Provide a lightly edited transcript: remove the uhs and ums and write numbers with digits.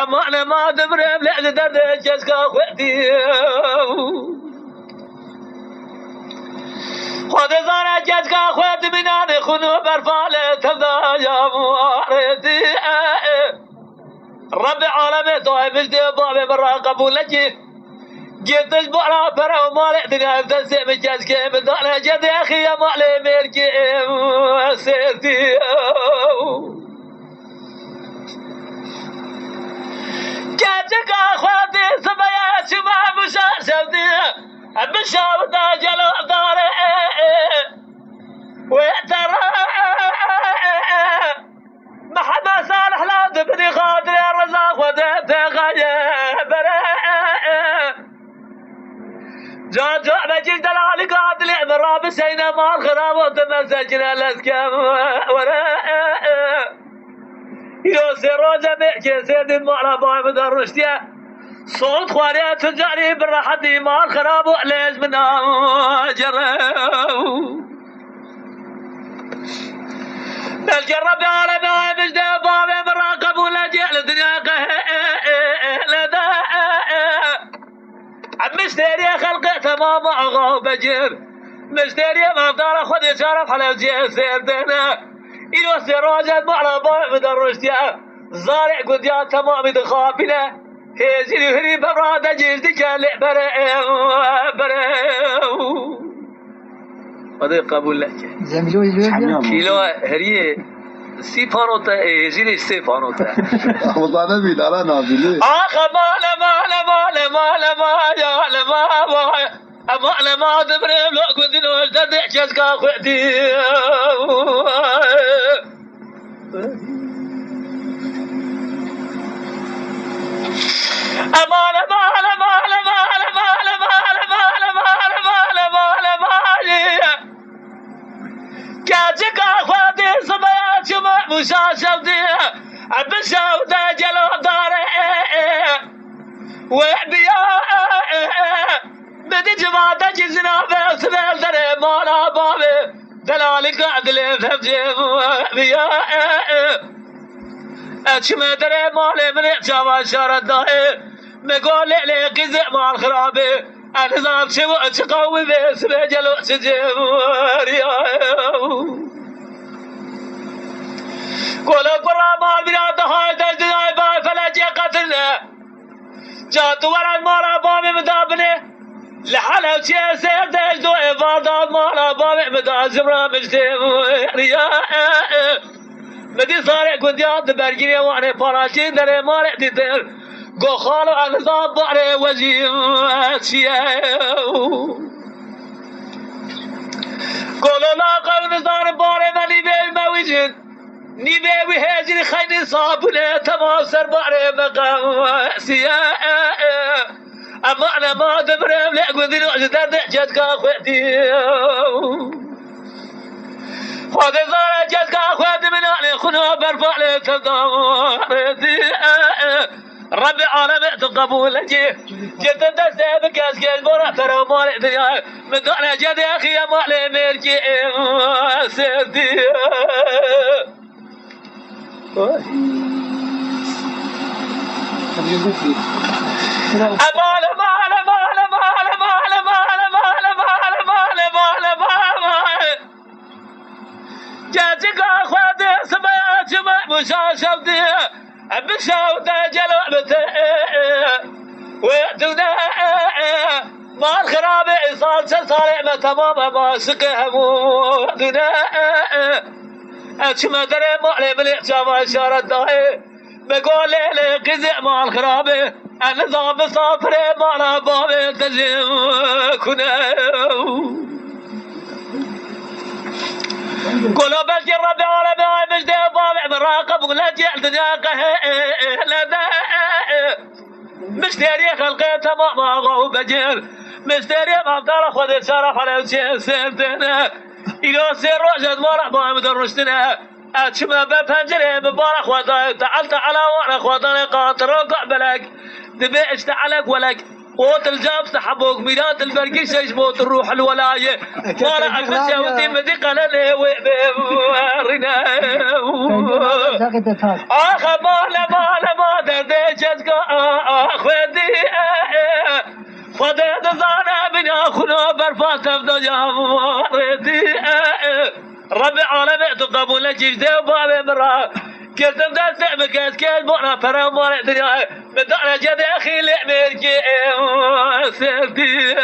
أما أنا ما دبرم لأن درد جسكا خوتي خود زارا جسكا خوتي من أنا خنو برفالة تبدا يا موارتي رب العالمين طيب مجدي بابي برا قبول لك جيت البعرة برا ومالي دنيا بتنسي من جسكي من دانا جدي أخي يا مالي ميركي سيرتي جاتك أخواتي سبايا شباب مشاشفتي بشاوتا جلو داري ويترى محمد صالح لا تبني خاطري الرزاق وديت غيبر جا بجيل دلالي قاتلي من راب سينا مال خراب وتمسجنا الاسكام يوسي روزة بيحكي سيدي المعلى باي مدر رشتيا صوت خواريا تجاري بالراحة دي مال خراب وعليز من الجرب على باي مجدي بابي مراقب ولا جعل الدنيا لدى مشتري خلقي تمام عغاب بجير مشتري مفتار خذ شرف حلو جير سيدنا إلو سراجت معنا باي مدرشتيا زارع قديا تمام دخافنا هيزيني هري ببرادة جيزدك اللي هذا قبول لك كيلو هري سي فانوتا هيزيني سي فانوتا وضعنا بيدارا نازلي أما ما دبرم لو كنت نقول تدع جسكا خوتي جسكا خوتي سبايا شباب مشاشفتي بشاوتا جلو داري وحبيا بدي جماعة جزنا بسبب دري مالا بابي دلالي قادلي فمجي بيا اتشمي دري مالي من اعجابا شارد داي مقول لي قزع مع الخرابي النظام شو اتقوي بسبب جلو تجيب قولوا قرى مال بنات هاي دجاي باي فلاجي قتلنا جات ورا المالا بابي مدابني لحالة وشي سير دجدو إفادات مالا بابي مدى زمرا مجتب مدي صارع قديات برقيني وعني فراشي دري مالع تتر قو خالو عن نظام باري وزيم قولوا لا قول نظام باري مالي بي موجن نيبي هاجري خيني صابني تمام سر باري مقام أما أنا ما دبرم لأقول ذي نوجدر دحجتك أخوتي خذ زارة جتك أخوتي من أهلي خنو برفع لي تدارتي رب العالمين تقبول لجي جد انت سيبك اسكيز برا ترى مالي دنيا من دون جد يا أخي يا مالي ميركي سيدي جاتك أخواتي سبايا شباب مشاشفتي بشاوتا جلوبتي ويأتونا ما الخرابي صار صالح تماما ما سقهم ويأتونا أتشما دري مالي من إعجاب شارد داي بقول لي قزع مع الخرابي النظام صافري معنا بابي تجيب كنا قولوا بلجي الربي على باي مجدي بابي مراقب ولا جعل دنياك لدى مشتري خلقي تمام أغو بجير مشتري مفتر خذ شرف على وجه سيرتنا إلو سير رجد مرح باي مدرشتنا أتشمى بفنجري مبارك وضايق تعالت على وانا خوضاني قاطر وقع بلك تبي اشتعلك ولك قوت الجاب سحبوك ميلاد البرقي شيش موت الروح الولاية ما رأك مساوتي مدقة لنا ويبرنا آخ ما دردي جزقا أخوتي فدد زانا بنا خنا برفات تفضل جامرتي ربي عالمي تقبل جيش دي وبابي مرا كرتم دا سعبك اسكيل بونا فرام مورا دنيا مدعنا جد اخي لعميركي سيرتي